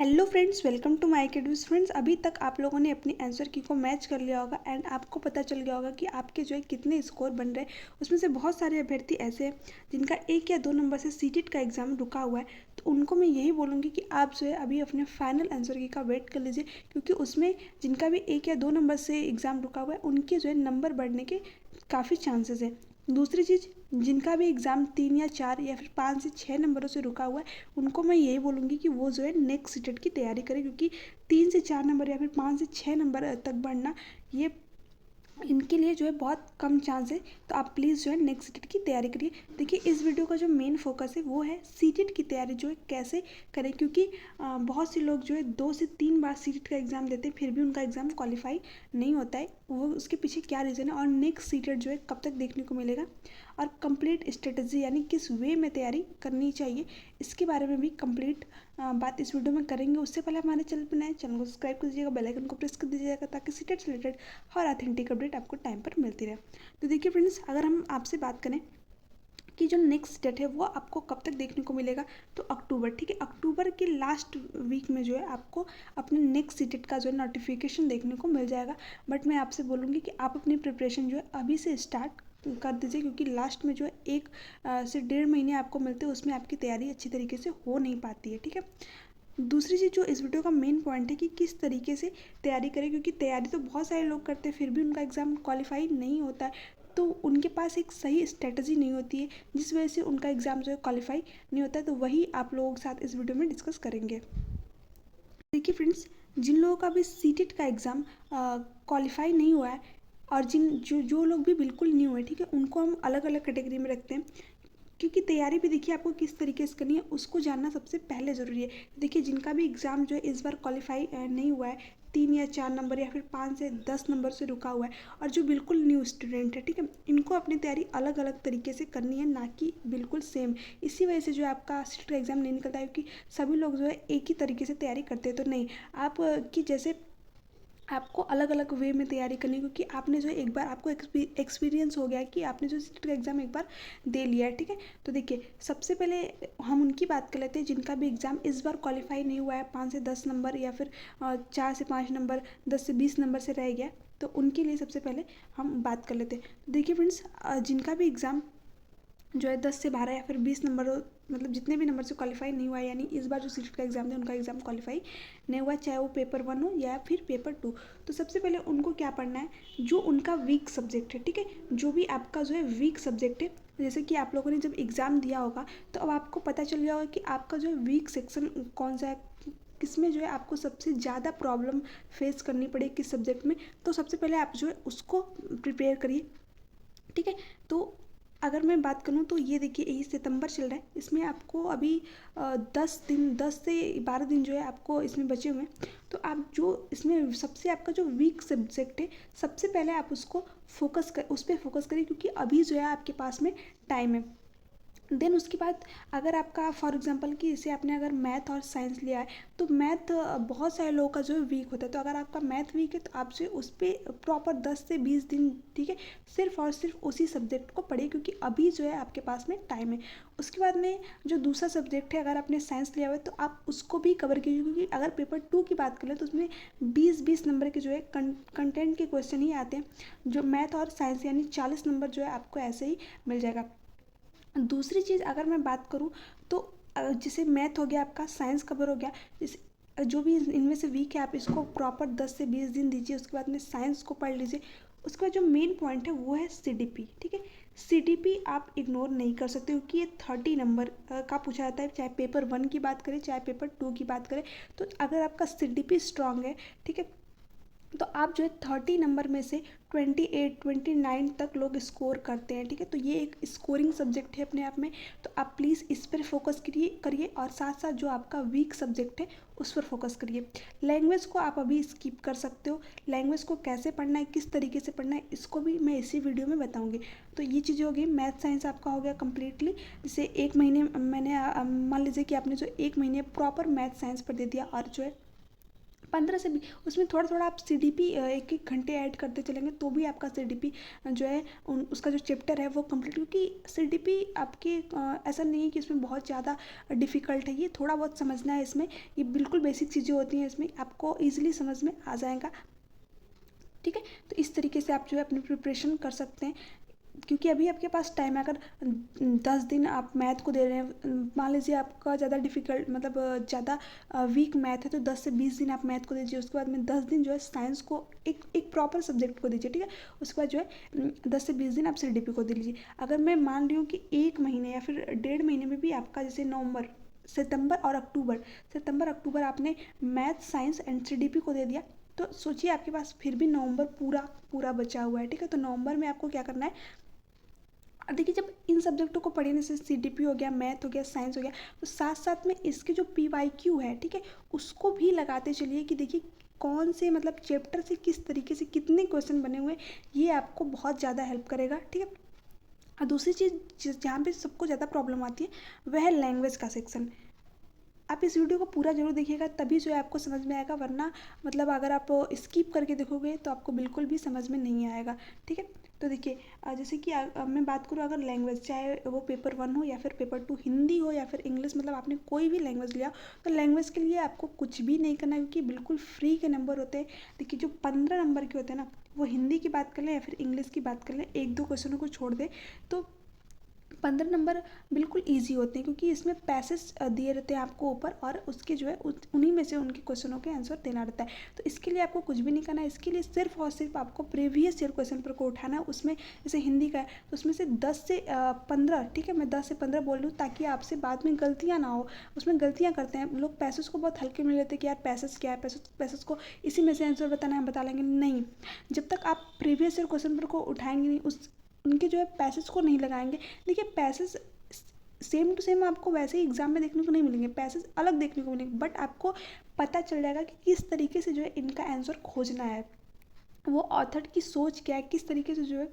Hello friends, welcome to my academy. Friends, अभी तक आप लोगों ने अपनी आंसर की को मैच कर लिया होगा एंड आपको पता चल गया होगा कि आपके जो है कितने स्कोर बन रहे हैं। उसमें से बहुत सारे अभ्यर्थी ऐसे हैं जिनका 1 या 2 नंबर से सीटेट का एग्ज़ाम रुका हुआ है। तो उनको मैं यही बोलूँगी कि आप जो है अभी अपने फाइनल आंसर की का वेट कर लीजिए, क्योंकि उसमें जिनका भी 1 या 2 नंबर से एग्ज़ाम रुका हुआ है उनके जो है नंबर बढ़ने के काफ़ी चांसेस है। दूसरी चीज़, जिनका भी एग्ज़ाम 3 या 4 या फिर 5 से 6 नंबरों से रुका हुआ है उनको मैं यही बोलूँगी कि वो जो है नेक्स्ट सीटेट की तैयारी करें, क्योंकि 3 से 4 नंबर या फिर 5 से 6 नंबर तक बढ़ना ये इनके लिए जो है बहुत कम चांस है। तो आप प्लीज़ जो है नेक्स्ट सीटेट की तैयारी करिए। देखिए, इस वीडियो का जो मेन फोकस है वो है सीटेट की तैयारी जो है कैसे करें, क्योंकि बहुत से लोग जो है 2 से 3 बार सीटेट का एग्ज़ाम देते हैं फिर भी उनका एग्ज़ाम क्वालिफाई नहीं होता है। वो उसके पीछे क्या रीज़न है और नेक्स्ट सीटेट जो है कब तक देखने को मिलेगा और कंप्लीट स्ट्रेटजी यानी किस वे में तैयारी करनी चाहिए, इसके बारे में भी कंप्लीट बात इस वीडियो में करेंगे। उससे पहले हमारे चैनल पर नए, चैनल को सब्सक्राइब कर दीजिएगा, बेल आइकन को प्रेस कर दीजिएगा ताकि सीटेट से रिलेटेड हर ऑथेंटिक अपडेट आपको टाइम पर मिलती रहे। तो देखिए फ्रेंड्स, अगर हम आपसे बात करें कि जो नेक्स्ट डेट है वो आपको कब तक देखने को मिलेगा, तो अक्टूबर, ठीक है, अक्टूबर के लास्ट वीक में जो है आपको अपने नेक्स्ट सीटेट का जो है नोटिफिकेशन देखने को मिल जाएगा। बट मैं आपसे बोलूँगी कि आप अपनी प्रिपरेशन जो है अभी से स्टार्ट कर दीजिए, क्योंकि लास्ट में जो है 1 से 1.5 महीने आपको मिलते हैं, उसमें आपकी तैयारी अच्छी तरीके से हो नहीं पाती है, ठीक है। दूसरी चीज़ जो इस वीडियो का मेन पॉइंट है कि किस तरीके से तैयारी करें, क्योंकि तैयारी तो बहुत सारे लोग करते हैं फिर भी उनका एग्ज़ाम क्वालिफाई नहीं होता है। तो उनके पास एक सही स्ट्रेटजी नहीं होती है जिस वजह से उनका एग्ज़ाम जो है क्वालिफाई नहीं होता है। तो वही आप लोगों के साथ इस वीडियो में डिस्कस करेंगे। देखिए फ्रेंड्स, जिन लोगों का भी सीटेट का एग्ज़ाम क्वालिफाई नहीं हुआ है और जो लोग भी बिल्कुल न्यू है, ठीक है, उनको हम अलग अलग कैटेगरी में रखते हैं, क्योंकि तैयारी भी देखिए आपको किस तरीके से करनी है उसको जानना सबसे पहले ज़रूरी है। देखिए, जिनका भी एग्ज़ाम जो है इस बार क्वालिफाई नहीं हुआ है, 3 या 4 नंबर या फिर 5 से 10 नंबर से रुका हुआ है, और जो बिल्कुल न्यू स्टूडेंट है, ठीक है, इनको अपनी तैयारी अलग अलग तरीके से करनी है, ना कि बिल्कुल सेम। इसी वजह से जो है आपका सीटेट का एग्ज़ाम नहीं निकलता है, क्योंकि सभी लोग जो है एक ही तरीके से तैयारी करते हैं। तो नहीं, आप कि जैसे आपको अलग अलग वे में तैयारी करनी है, क्योंकि आपने जो एक बार आपको एक्सपीरियंस हो गया है कि आपने जो सीटेट का एग्ज़ाम एक बार दे लिया है, ठीक है। तो देखिए, सबसे पहले हम उनकी बात कर लेते हैं जिनका भी एग्ज़ाम इस बार क्वालिफाई नहीं हुआ है, 5 से 10 नंबर या फिर 4 से 5 नंबर, 10 से 20 नंबर से रह गया। तो उनके लिए सबसे पहले हम बात कर लेते हैं। तो देखिए फ्रेंड्स, जिनका भी एग्ज़ाम जो है 10 से 12 या फिर 20 नंबर, मतलब जितने भी नंबर से क्वालिफाई नहीं हुआ है, यानी इस बार जो सीटेट का एग्ज़ाम है उनका एग्ज़ाम क्वालिफाई नहीं हुआ, चाहे वो पेपर 1 हो या फिर पेपर 2। तो सबसे पहले उनको क्या पढ़ना है, जो उनका वीक सब्जेक्ट है, ठीक है, जो भी आपका जो है वीक सब्जेक्ट है। जैसे कि आप लोगों ने जब एग्ज़ाम दिया होगा तो अब आपको पता चल गया होगा कि आपका जो वीक सेक्शन कौन सा है, किसमें जो है आपको सबसे ज़्यादा प्रॉब्लम फेस करनी पड़े, किस सब्जेक्ट में। तो सबसे पहले आप जो है उसको प्रिपेयर करिए, ठीक है। तो अगर मैं बात करूँ तो ये देखिए, यही सितंबर चल रहा है, इसमें आपको अभी 10 से 12 दिन जो है आपको इसमें बचे हुए हैं। तो आप जो इसमें सबसे आपका जो वीक सब्जेक्ट है, सबसे पहले आप उसको उस पर फोकस करिए, क्योंकि अभी जो है आपके पास में टाइम है। देन उसके बाद अगर आपका फॉर एग्जांपल कि जैसे आपने अगर मैथ और साइंस लिया है, तो मैथ बहुत सारे लोगों का जो है वीक होता है। तो अगर आपका मैथ वीक है तो आप जो उस पर प्रॉपर 10 से 20 दिन, ठीक है, सिर्फ और सिर्फ उसी सब्जेक्ट को पढ़िए, क्योंकि अभी जो है आपके पास में टाइम है। उसके बाद में जो दूसरा सब्जेक्ट है, अगर आपने साइंस लिया हुआ है तो आप उसको भी कवर कीजिए, क्योंकि अगर पेपर 2 की बात करें तो उसमें 20-20 नंबर के जो है कंटेंट के क्वेश्चन ही आते हैं। जो मैथ और साइंस यानी 40 नंबर जो है आपको ऐसे ही मिल जाएगा। दूसरी चीज़ अगर मैं बात करूँ तो जैसे मैथ हो गया आपका, साइंस कवर हो गया, जैसे जो भी इनमें से वीक है आप इसको प्रॉपर 10 से 20 दिन दीजिए। उसके बाद में साइंस को पढ़ लीजिए। उसके बाद जो मेन पॉइंट है वो है सीडीपी, ठीक है। सीडीपी आप इग्नोर नहीं कर सकते, क्योंकि ये 30 नंबर का पूछा जाता है, चाहे पेपर 1 की बात करें चाहे पेपर 2 की बात करें। तो अगर आपका सीडीपी स्ट्रांग है, ठीक है, तो आप जो है 30 नंबर में से 28-29 तक लोग स्कोर करते हैं, ठीक है। तो ये एक स्कोरिंग सब्जेक्ट है अपने आप में। तो आप प्लीज़ इस पर फोकस करिए और साथ साथ जो आपका वीक सब्जेक्ट है उस पर फोकस करिए। लैंग्वेज को आप अभी स्किप कर सकते हो। लैंग्वेज को कैसे पढ़ना है, किस तरीके से पढ़ना है, इसको भी मैं इसी वीडियो में बताऊँगी। तो ये चीज़ें हो गई, मैथ साइंस आपका हो गया कम्प्लीटली। जैसे 1 महीने मैंने मान लीजिए कि आपने जो 1 महीने प्रॉपर मैथ साइंस पर दे दिया और जो है 15 से भी उसमें थोड़ा थोड़ा आप CDP एक एक घंटे ऐड करते चलेंगे तो भी आपका CDP जो है उसका जो चैप्टर है वो कंप्लीट, क्योंकि CDP आपके ऐसा नहीं है कि इसमें बहुत ज़्यादा डिफ़िकल्ट है, ये थोड़ा बहुत समझना है इसमें, ये बिल्कुल बेसिक चीज़ें होती हैं, इसमें आपको ईजिली समझ में आ जाएगा। ठीक है, तो इस तरीके से आप जो है अपनी प्रिपरेशन कर सकते हैं, क्योंकि अभी आपके पास टाइम है। अगर 10 दिन आप मैथ को दे रहे हैं, मान लीजिए आपका ज़्यादा डिफिकल्ट मतलब ज़्यादा वीक मैथ है, तो 10 से 20 दिन आप मैथ को दीजिए, उसके बाद में 10 दिन जो है साइंस को एक एक प्रॉपर सब्जेक्ट को दीजिए। ठीक है, उसके बाद जो है 10 से 20 दिन आप CDP को दे लीजिए। अगर मैं मान रही हूँ कि 1 महीने या फिर 1.5 महीने में भी आपका जैसे नवंबर सितंबर अक्टूबर आपने मैथ साइंस एंड CDP को दे दिया, तो सोचिए आपके पास फिर भी नवंबर पूरा पूरा बचा हुआ है। ठीक है, तो नवंबर में आपको क्या करना है, देखिए जब इन सब्जेक्टों को पढ़े, जैसे CDP हो गया, मैथ हो गया, साइंस हो गया, तो साथ साथ में इसके जो PYQ है, ठीक है, उसको भी लगाते चलिए कि देखिए कौन से मतलब चैप्टर से किस तरीके से कितने क्वेश्चन बने हुए, ये आपको बहुत ज़्यादा हेल्प करेगा। ठीक है, और दूसरी चीज़ जहाँ पे सबको ज़्यादा प्रॉब्लम आती है वह है लैंग्वेज का सेक्शन। आप इस वीडियो को पूरा जरूर देखिएगा, तभी जो है आपको समझ में आएगा, वरना मतलब अगर आप स्किप करके देखोगे तो आपको बिल्कुल भी समझ में नहीं आएगा। ठीक है, तो देखिए जैसे कि मैं बात करूँ, अगर लैंग्वेज चाहे वो पेपर 1 हो या फिर पेपर 2, हिंदी हो या फिर इंग्लिश, मतलब आपने कोई भी लैंग्वेज लिया, तो लैंग्वेज के लिए आपको कुछ भी नहीं करना, क्योंकि बिल्कुल फ्री के नंबर होते हैं। देखिए जो 15 नंबर के होते हैं ना, वो हिंदी की बात कर लें या फिर इंग्लिश की बात कर लें, 1-2 क्वेश्चनों को छोड़ दें, तो 15 नंबर बिल्कुल इजी होते हैं, क्योंकि इसमें पैसेज दिए रहते हैं आपको ऊपर, और उसके जो है उन्हीं में से उनके क्वेश्चनों के आंसर देना रहता है। तो इसके लिए आपको कुछ भी नहीं करना है, इसके लिए सिर्फ और सिर्फ आपको प्रीवियस ईयर क्वेश्चन पेपर को उठाना है। उसमें जैसे हिंदी का है तो उसमें से 10 से 15, ठीक है, मैं 10 से 15 बोल रही हूँ ताकि आपसे बाद में गलतियाँ ना हो। उसमें गलतियाँ करते हैं लोग, पैसेज को बहुत हल्के में लेते हैं कि यार पैसेज क्या है, पैसेज को इसी में से आंसर बताना है, बता लेंगे। नहीं, जब तक आप प्रीवियस ईयर क्वेश्चन पेपर को उठाएंगे नहीं, उस उनके जो है पैसेज को नहीं लगाएंगे। देखिए पैसेज सेम टू सेम आपको वैसे ही एग्जाम में देखने को नहीं मिलेंगे, पैसेज अलग देखने को मिलेंगे, बट आपको पता चल जाएगा कि किस तरीके से जो है इनका आंसर खोजना है, वो ऑथर की सोच क्या है, किस तरीके से जो है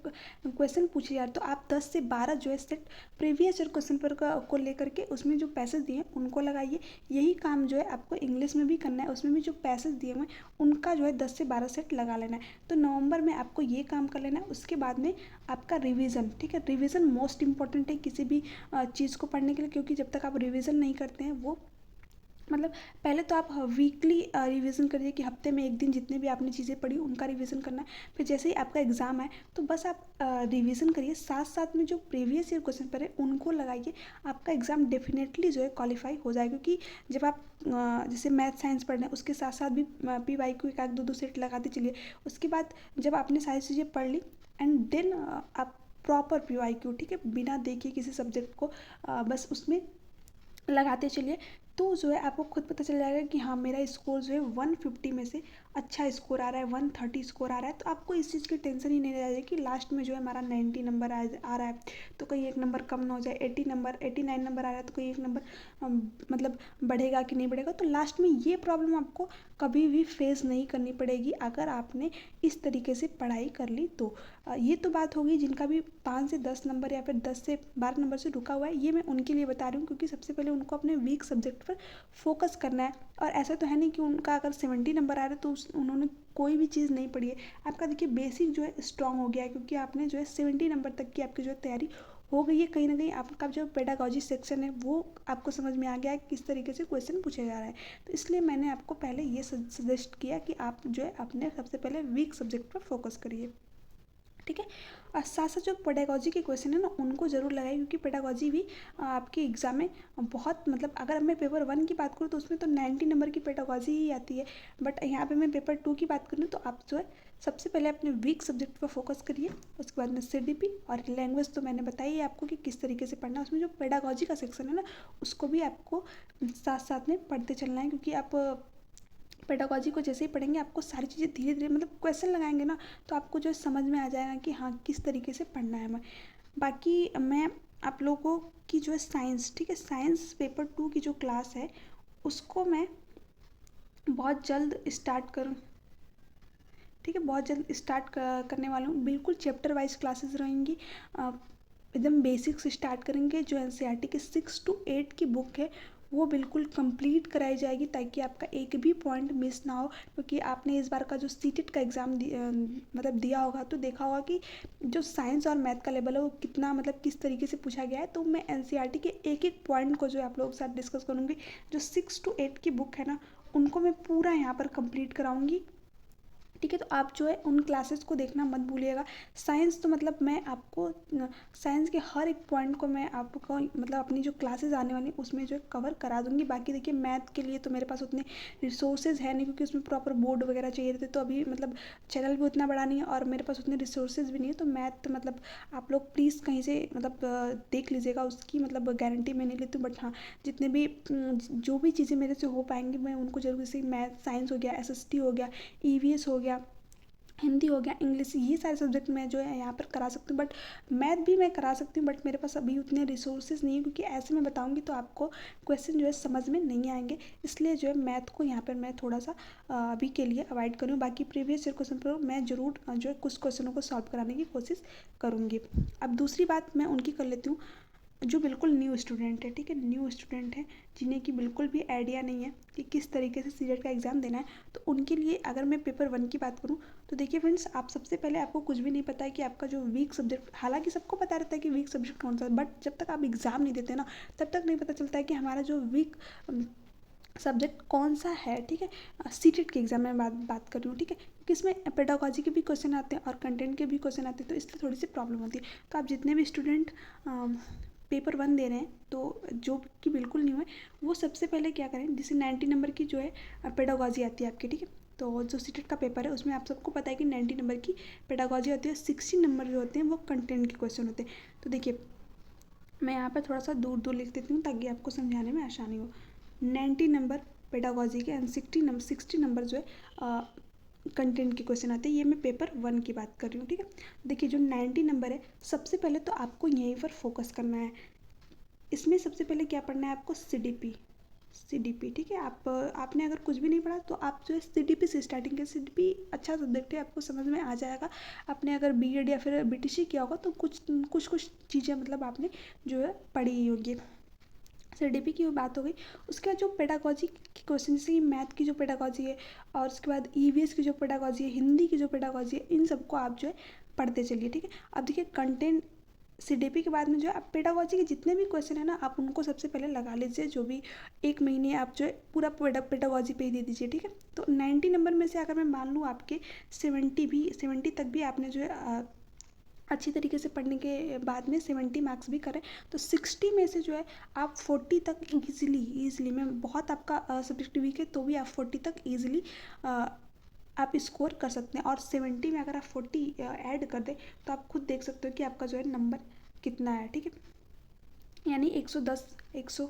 क्वेश्चन पूछे जा रहे। तो आप 10 से 12 जो है सेट प्रीवियस ईयर क्वेश्चन पर को लेकर के उसमें जो पैसेज दिए हैं उनको लगाइए। यही काम जो है आपको इंग्लिश में भी करना है, उसमें भी जो पैसेज दिए हुए हैं उनका जो है 10 से 12 सेट लगा लेना है। तो नवंबर में आपको ये काम कर लेना है। उसके बाद में आपका रिविज़न, ठीक है, रिविज़न मोस्ट इंपॉर्टेंट है किसी भी चीज़ को पढ़ने के लिए, क्योंकि जब तक आप रिविज़न नहीं करते हैं, वो मतलब पहले तो आप वीकली रिवीजन करिए कि हफ्ते में 1 दिन जितने भी आपने चीज़ें पढ़ी उनका रिवीजन करना है। फिर जैसे ही आपका एग्ज़ाम है तो बस आप रिवीजन करिए, साथ साथ में जो प्रीवियस ईयर क्वेश्चन पेपर है उनको लगाइए। आपका एग्ज़ाम डेफिनेटली जो है क्वालिफाई हो जाएगा, क्योंकि जब आप जैसे मैथ साइंस पढ़ रहे हैं उसके साथ साथ भी PYQ एक आध दो सेट लगाते चलिए। उसके बाद जब आपने सारी चीज़ें पढ़ ली एंड देन आप प्रॉपर PYQ, ठीक है, बिना देखे किसी सब्जेक्ट को बस उसमें लगाते चलिए, तो जो है आपको खुद पता चल जाएगा कि हाँ मेरा स्कोर जो है 150 में से अच्छा स्कोर आ रहा है, 130 स्कोर आ रहा है। तो आपको इस चीज़ की टेंशन ही नहीं रह जाएगी कि लास्ट में जो है हमारा 90 नंबर आ रहा है तो कहीं एक नंबर कम ना हो जाए, 89 नंबर आ रहा है तो कहीं एक नंबर मतलब बढ़ेगा कि नहीं बढ़ेगा। तो लास्ट में ये प्रॉब्लम आपको कभी भी फेस नहीं करनी पड़ेगी अगर आपने इस तरीके से पढ़ाई कर ली तो। ये तो बात होगी जिनका भी 5 से 10 नंबर या फिर 10 से 12 नंबर से रुका हुआ है, ये मैं उनके लिए बता रही हूँ, क्योंकि सबसे पहले उनको अपने वीक सब्जेक्ट पर फोकस करना है। और ऐसा तो है नहीं कि उनका अगर 70 नंबर आ रहा है तो उन्होंने कोई भी चीज़ नहीं पढ़ी है। आपका देखिए बेसिक जो है स्ट्रांग हो गया है, क्योंकि आपने जो है 70 नंबर तक की आपकी जो है तैयारी हो गई है। कहीं ना कहीं आपका जो पेडागॉजी सेक्शन है वो आपको समझ में आ गया है किस तरीके से क्वेश्चन पूछा जा रहा है। तो इसलिए मैंने आपको पहले ये सजेस्ट किया कि आप जो है अपने सबसे पहले वीक सब्जेक्ट पर फोकस करिए। ठीक है, और साथ साथ जो पेडागॉजी के क्वेश्चन है ना उनको ज़रूर लगाइए, क्योंकि पेडागॉजी भी आपके एग्ज़ाम में बहुत मतलब अगर मैं पेपर 1 की बात करूँ तो उसमें तो 90 नंबर की पेडागॉजी ही आती है, बट यहाँ पे मैं पेपर 2 की बात करूँ तो आप जो है सबसे पहले अपने वीक सब्जेक्ट पर फोकस करिए। उसके बाद में CDP और लैंग्वेज तो मैंने बताई है आपको कि किस तरीके से पढ़ना है। उसमें जो पेडागॉजी का सेक्शन है ना उसको भी आपको साथ साथ में पढ़ते चलना है, क्योंकि आप पेडागॉजी को जैसे ही पढ़ेंगे आपको सारी चीज़ें धीरे धीरे मतलब क्वेश्चन लगाएंगे ना तो आपको जो समझ में आ जाएगा कि हाँ किस तरीके से पढ़ना है हमें। बाकी मैं आप लोगों की जो है साइंस, ठीक है, साइंस पेपर 2 की जो क्लास है उसको मैं बहुत जल्द स्टार्ट करूँ, ठीक है, बहुत जल्द स्टार्ट करने वाला हूँ। बिल्कुल चैप्टर वाइज क्लासेस रहेंगी, एकदम बेसिक से स्टार्ट करेंगे। जो NCERT के 6 to 8 की बुक है वो बिल्कुल कंप्लीट कराई जाएगी, ताकि आपका एक भी पॉइंट मिस ना हो। क्योंकि आपने इस बार का जो सीटेट का एग्ज़ाम मतलब दिया होगा, तो देखा होगा कि जो साइंस और मैथ का लेवल है वो कितना मतलब किस तरीके से पूछा गया है। तो मैं एनसीईआरटी के एक एक पॉइंट को जो है आप लोगों के साथ डिस्कस करूँगी। जो 6 to 8 की बुक है ना, उनको मैं पूरा यहाँ पर कंप्लीट कराऊंगी। ठीक है, तो आप जो है उन क्लासेस को देखना मत भूलिएगा। साइंस तो मतलब मैं आपको साइंस के हर एक पॉइंट को मैं आपको मतलब अपनी जो क्लासेस आने वाली उसमें जो है कवर करा दूंगी। बाकी देखिए मैथ के लिए तो मेरे पास उतने रिसोर्सेज है नहीं, क्योंकि उसमें प्रॉपर बोर्ड वगैरह चाहिए थे। तो अभी मतलब चैनल भी उतना बड़ा नहीं है और मेरे पास उतने रिसोर्सेज भी नहीं है। तो मैथ मतलब आप लोग प्लीज़ कहीं से मतलब देख लीजिएगा, उसकी मतलब गारंटी मैं नहीं लेती हूँ। बट हाँ, जितने भी जो भी चीज़ें मेरे से हो पाएंगी मैं उनको जरूर, जैसे मैथ साइंस हो गया, एसएसटी हो गया, ईवीएस हो गया, हिंदी हो गया, इंग्लिश, ये सारे सब्जेक्ट मैं जो है यहाँ पर करा सकती हूँ। बट मैथ भी मैं करा सकती हूँ, बट मेरे पास अभी उतने रिसोर्सेज नहीं है, क्योंकि ऐसे मैं बताऊँगी तो आपको क्वेश्चन जो है समझ में नहीं आएंगे। इसलिए जो है मैथ को यहाँ पर मैं थोड़ा सा अभी के लिए अवॉइड करूँ। बाकी प्रीवियस ईयर क्वेश्चन पर मैं ज़रूर जो है कुछ क्वेश्चनों को सॉल्व कराने की कोशिश करूँगी। अब दूसरी बात मैं उनकी कर लेती हूँ जो बिल्कुल न्यू स्टूडेंट है। ठीक है, न्यू स्टूडेंट है जिन्हें कि बिल्कुल भी आइडिया नहीं है कि किस तरीके से सीटेट का एग्ज़ाम देना है। तो उनके लिए अगर मैं पेपर 1 की बात करूँ, तो देखिए फ्रेंड्स, आप सबसे पहले आपको कुछ भी नहीं पता है कि आपका जो वीक सब्जेक्ट, हालांकि सबको पता रहता है कि वीक सब्जेक्ट कौन सा है, बट जब तक आप एग्ज़ाम नहीं देते ना, तब तक नहीं पता चलता है कि हमारा जो वीक सब्जेक्ट कौन सा है। ठीक है, सीटेट के एग्ज़ाम में बात कर रही हूँ। ठीक है, क्योंकि इसमें पेडागोजी के भी क्वेश्चन आते हैं और कंटेंट के भी क्वेश्चन आते हैं, तो इसलिए थोड़ी सी प्रॉब्लम होती है। तो आप जितने भी स्टूडेंट पेपर 1 दे रहे हैं, तो जो कि बिल्कुल न्यू है, वो सबसे पहले क्या करें, जैसे 90 नंबर की जो है पेडागोजी आती है आपकी। ठीक है, तो जो सीटेट का पेपर है उसमें आप सबको पता है कि 90 नंबर की पेडागोजी होती है, 60 नंबर जो होते हैं वो कंटेंट के क्वेश्चन होते हैं। तो देखिए मैं यहाँ पर थोड़ा सा दूर दूर लिख देती हूँ ताकि आपको समझाने में आसानी हो। 90 नंबर पेडागोजी के एंड 60 नंबर जो है कंटेंट के क्वेश्चन आते हैं। ये मैं पेपर 1 की बात कर रही हूँ। ठीक है, देखिए जो 90 नंबर है, सबसे पहले तो आपको यहीं पर फोकस करना है। इसमें सबसे पहले क्या पढ़ना है आपको, सीडीपी। ठीक है, आपने अगर कुछ भी नहीं पढ़ा तो आप जो है सीडीपी से स्टार्टिंग के, सीडीपी अच्छा सब्जेक्ट है, आपको समझ में आ जाएगा। आपने अगर बीएड या फिर बीटीसी किया होगा तो कुछ चीज़ें मतलब आपने जो है पढ़ी ही होगी। सीडीपी की बात हो गई। उसके बाद जो पेडागोजी की क्वेश्चन, जैसे मैथ की जो पेडागोजी है, और उसके बाद ईवीएस की जो पेडागोजी है, हिंदी की जो पेडागोजी है, इन सबको आप जो है पढ़ते चलिए। ठीक है, अब देखिए कंटेंट सीडीपी के बाद में जो है आप पेडागोजी के जितने भी क्वेश्चन है ना, आप उनको सबसे पहले लगा लीजिए। जो भी एक महीने आप जो है पूरा पेडागोजी पे ही दे दीजिए। ठीक है, तो 90 नंबर में से अगर मैं मान लूँ आपके 70 तक भी आपने जो है अच्छी तरीके से पढ़ने के बाद में 70 मार्क्स भी करें, तो 60 में से जो है आप 40 तक ईजिली मैं बहुत आपका सब्जेक्ट वीक है तो भी आप 40 तक ईजिली आप स्कोर कर सकते हैं। और 70 में अगर आप 40 ऐड कर दें तो आप खुद देख सकते हो कि आपका जो है नंबर कितना है। ठीक है, यानी 110 100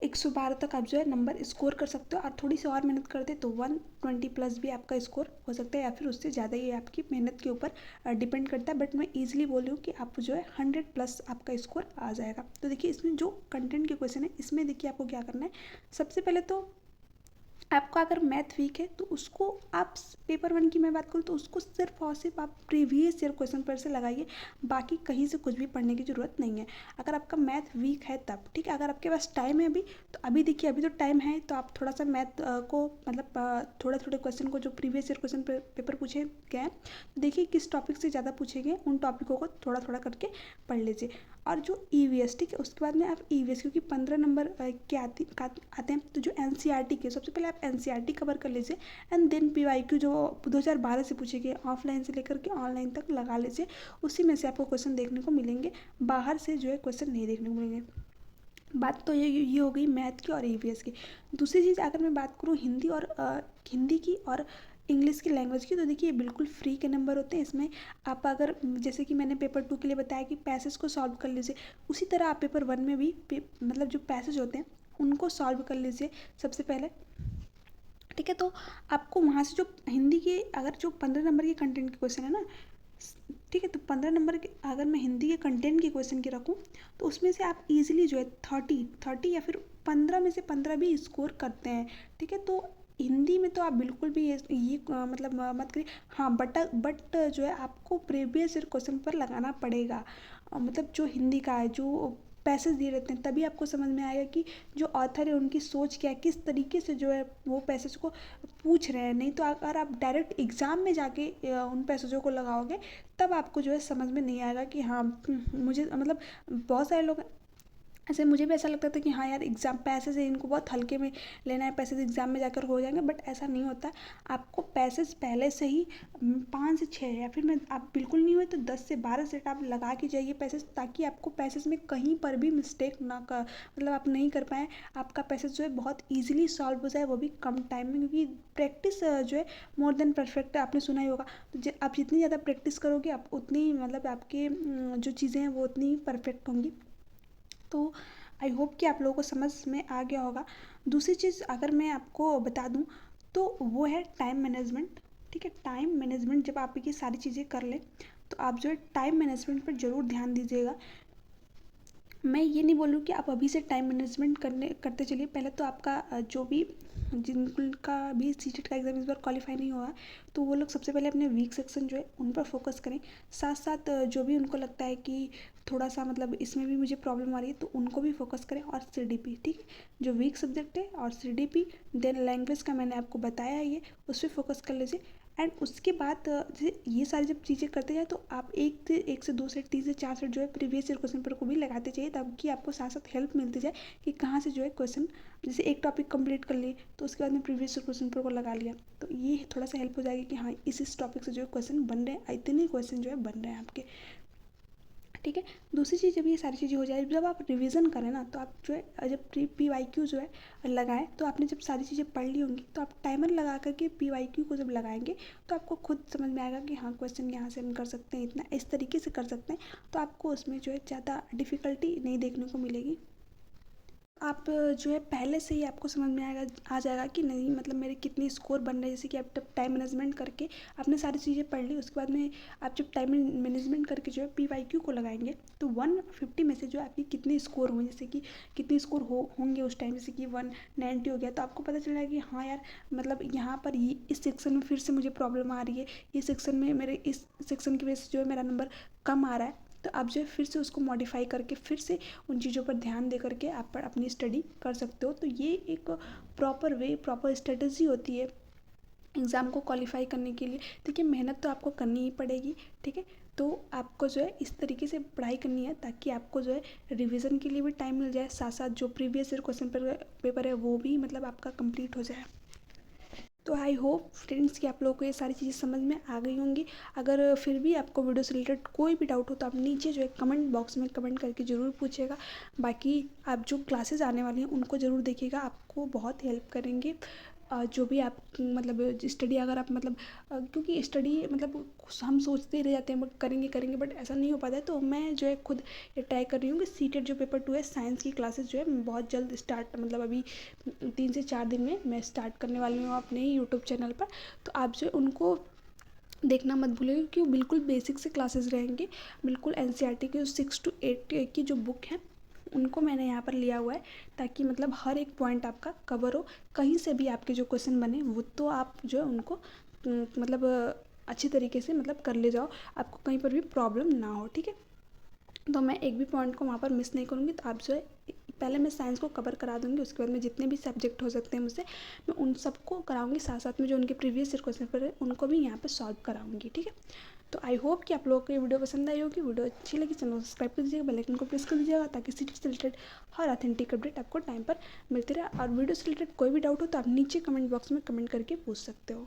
112 तक आप जो है नंबर स्कोर कर सकते हो। और थोड़ी सी और मेहनत करते तो 120 प्लस भी आपका स्कोर हो सकता है, या फिर उससे ज़्यादा। ये आपकी मेहनत के ऊपर डिपेंड करता है, बट मैं ईजिली बोल रही हूँ कि आप जो है 100 प्लस आपका स्कोर आ जाएगा। तो देखिए इसमें जो कंटेंट के क्वेश्चन है, इसमें देखिए आपको क्या करना है। सबसे पहले तो आपका अगर मैथ वीक है तो उसको आप पेपर 1 की मैं बात करूँ तो उसको सिर्फ और सिर्फ आप प्रीवियस ईयर क्वेश्चन पेपर से लगाइए। बाकी कहीं से कुछ भी पढ़ने की ज़रूरत नहीं है अगर आपका मैथ वीक है तब। ठीक है, अगर आपके पास टाइम है अभी, तो अभी देखिए अभी तो टाइम है, तो आप थोड़ा सा मैथ को मतलब थोड़े थोड़े क्वेश्चन को जो प्रीवियस ईयर क्वेश्चन पेपर पूछे गए हैं, देखिए किस टॉपिक से ज़्यादा पूछे गए, उन टॉपिकों को थोड़ा थोड़ा करके पढ़ लीजिए। और जो ईवीएस, ठीक है, उसके बाद में आप ईवीएस, क्योंकि 15 नंबर के आते हैं, तो जो एनसीईआरटी के सबसे पहले आप एनसीईआरटी कवर कर लीजिए। एंड देन पीवाईक्यू जो 2012 से पूछे गए ऑफलाइन से लेकर के ऑनलाइन तक लगा लीजिए। उसी में से आपको क्वेश्चन देखने को मिलेंगे, बाहर से जो है क्वेश्चन नहीं देखने को मिलेंगे। बात तो ये हो गई मैथ की और ईवीएस की। दूसरी चीज़ अगर मैं बात करूँ हिंदी की और इंग्लिश की लैंग्वेज की, तो देखिए ये बिल्कुल फ्री के नंबर होते हैं। इसमें आप अगर जैसे कि मैंने पेपर 2 के लिए बताया कि पैसेज को सॉल्व कर लीजिए, उसी तरह आप पेपर 1 में भी मतलब जो पैसेज होते हैं उनको सॉल्व कर लीजिए सबसे पहले। ठीक है, तो आपको वहाँ से जो हिंदी के अगर जो 15 नंबर के कंटेंट के क्वेश्चन है ना, ठीक है, तो 15 नंबर के अगर मैं हिंदी के कंटेंट के क्वेश्चन की रखूँ, तो उसमें से आप इजीली जो है 30 या फिर 15 में से 15 भी स्कोर करते हैं। ठीक है, तो हिंदी में तो आप बिल्कुल भी ये मतलब मत करिए। हाँ, बट जो है आपको प्रीवियस ईयर क्वेश्चन पर लगाना पड़ेगा। मतलब जो हिंदी का है, जो पैसेज दिए रहते हैं, तभी आपको समझ में आएगा कि जो ऑथर है उनकी सोच क्या है, किस तरीके से जो है वो पैसेज को पूछ रहे हैं। नहीं तो अगर आप डायरेक्ट एग्ज़ाम में जाके उन पैसेजों को लगाओगे तब आपको जो है समझ में नहीं आएगा कि हाँ मुझे मतलब बहुत सारे लोग ऐसे, मुझे भी ऐसा लगता था कि हाँ यार एग्ज़ाम पैसेज है इनको बहुत हल्के में लेना है, पैसेज एग्ज़ाम में जाकर हो जाएंगे, बट ऐसा नहीं होता। आपको पैसेज पहले से ही 5 से 6 या फिर मैं आप बिल्कुल नहीं हुए तो 10 से 12 सेट आप लगा के जाइए पैसेज, ताकि आपको पैसेज में कहीं पर भी मिस्टेक ना कर मतलब आप नहीं कर पाएँ, आपका पैसेज जो है बहुत ईजिली सॉल्व हो जाए, वो भी कम टाइम में, क्योंकि प्रैक्टिस जो है मोर देन परफेक्ट, आपने सुना ही होगा। तो आप जितनी ज़्यादा प्रैक्टिस करोगे आप उतनी मतलब आपके जो चीज़ें हैं वो उतनी परफेक्ट होंगी। तो आई होप कि आप लोगों को समझ में आ गया होगा। दूसरी चीज़ अगर मैं आपको बता दूं तो वो है टाइम मैनेजमेंट। ठीक है, टाइम मैनेजमेंट जब आप ये सारी चीज़ें कर लें तो आप जो है टाइम मैनेजमेंट पर ज़रूर ध्यान दीजिएगा। मैं ये नहीं बोल रही हूँ कि आप अभी से टाइम मैनेजमेंट करते चलिए, पहले तो आपका जो भी जिनका भी सीटेट का एग्ज़ाम इस बार क्वालिफाई नहीं हुआ तो वो लोग सबसे पहले अपने वीक सेक्शन जो है उन पर फोकस करें। साथ साथ जो भी उनको लगता है कि थोड़ा सा मतलब इसमें भी मुझे प्रॉब्लम आ रही है तो उनको भी फोकस करें, और CDP, ठीक है, जो वीक सब्जेक्ट है, और CDP, देन लैंग्वेज का मैंने आपको बताया ये, उस पर फोकस कर लीजिए। एंड उसके बाद जैसे ये सारी जब चीज़ें करते जाए तो आप एक से 2 सेट 3 से 4 सेट जो है प्रीवियस ईयर क्वेश्चन पेपर को भी लगाते चाहिए, ताकि आपको साथ साथ हेल्प मिलती जाए कि कहाँ से जो है क्वेश्चन, जैसे एक टॉपिक कंप्लीट कर लिए तो उसके बाद में प्रीवियस ईयर क्वेश्चन पेपर को लगा लिया, तो ये थोड़ा सा हेल्प हो जाएगी कि हाँ इस टॉपिक से जो है क्वेश्चन बन रहे हैं, इतने क्वेश्चन जो है बन रहे हैं आपके। ठीक है, दूसरी चीज़ जब ये सारी चीज़ें हो जाए, जब आप रिवीजन करें ना तो आप जो है जब PYQ जो है लगाएं, तो आपने जब सारी चीज़ें पढ़ ली होंगी तो आप टाइमर लगा करके PYQ को जब लगाएंगे तो आपको खुद समझ में आएगा कि हाँ क्वेश्चन यहाँ से हम कर सकते हैं, इतना इस तरीके से कर सकते हैं, तो आपको उसमें जो है ज़्यादा डिफ़िकल्टी नहीं देखने को मिलेगी। आप जो है पहले से ही आपको समझ में आ जाएगा कि नहीं मतलब मेरे कितने स्कोर बन रहे हैं। जैसे कि आप जब टाइम मैनेजमेंट करके आपने सारी चीज़ें पढ़ ली, उसके बाद में आप जब टाइम मैनेजमेंट करके जो है PYQ को लगाएंगे तो 150 में से जो आपकी कितने स्कोर होंगे, जैसे कि कितने स्कोर होंगे उस टाइम, जैसे कि 190 हो गया तो आपको पता चलेगा कि हाँ यार मतलब यहाँ पर ये इस सेक्शन में फिर से मुझे प्रॉब्लम आ रही है, ये सेक्शन में मेरे इस सेक्शन की वजह से जो है मेरा नंबर कम आ रहा है, तो आप जो है फिर से उसको मॉडिफाई करके फिर से उन चीज़ों पर ध्यान दे करके आप पर अपनी स्टडी कर सकते हो। तो ये एक प्रॉपर स्ट्रेटजी होती है एग्ज़ाम को क्वालिफाई करने के लिए। देखिए मेहनत तो आपको करनी ही पड़ेगी, ठीक है, तो आपको जो है इस तरीके से पढ़ाई करनी है ताकि आपको जो है रिवीजन के लिए भी टाइम मिल जाए, साथ साथ जो प्रीवियस ईयर क्वेश्चन पेपर है वो भी मतलब आपका कंप्लीट हो जाए। तो आई होप फ्रेंड्स कि आप लोगों को ये सारी चीज़ें समझ में आ गई होंगी। अगर फिर भी आपको वीडियो से रिलेटेड कोई भी डाउट हो तो आप नीचे जो है कमेंट बॉक्स में कमेंट करके ज़रूर पूछिएगा। बाकी आप जो क्लासेस आने वाली हैं उनको ज़रूर देखिएगा, आपको बहुत हेल्प करेंगे। जो भी आप मतलब स्टडी अगर आप मतलब क्योंकि स्टडी मतलब हम सोचते ही रह जाते हैं बट करेंगे बट ऐसा नहीं हो पाता है, तो मैं जो है खुद ये ट्राई कर रही हूँ कि सीटेट जो पेपर 2 है साइंस की क्लासेस जो है बहुत जल्द स्टार्ट मतलब अभी 3 से 4 दिन में मैं स्टार्ट करने वाली हूँ अपने ही यूट्यूब चैनल पर। तो आप जो है उनको देखना मत भूलिएगा कि वो बिल्कुल बेसिक से क्लासेस रहेंगे, बिल्कुल NCERT की 6 to 8 की जो बुक है उनको मैंने यहाँ पर लिया हुआ है, ताकि मतलब हर एक पॉइंट आपका कवर हो, कहीं से भी आपके जो क्वेश्चन बने वो तो आप जो है उनको मतलब अच्छी तरीके से मतलब कर ले जाओ, आपको कहीं पर भी प्रॉब्लम ना हो। ठीक है, तो मैं एक भी पॉइंट को वहाँ पर मिस नहीं करूँगी। तो आप जो है पहले मैं साइंस को कवर करा दूँगी, उसके बाद में जितने भी सब्जेक्ट हो सकते हैं मुझसे मैं उन सबको कराऊँगी, साथ साथ में जो उनके प्रीवियस ईयर क्वेश्चन पेपर है उनको भी यहाँ पर सॉल्व कराऊँगी। ठीक है, तो आई होप कि आप लोगों को ये वीडियो पसंद आई होगी। वीडियो अच्छी लगी चैनल को सब्सक्राइब कर दीजिएगा, बेल आइकन को प्रेस कर दीजिएगा ताकि सीट से रिलेटेड हर ऑथेंटिक अपडेट आपको टाइम पर मिलती रहे। और वीडियो से रिलेटेड कोई भी डाउट हो तो आप नीचे कमेंट बॉक्स में कमेंट करके पूछ सकते हो।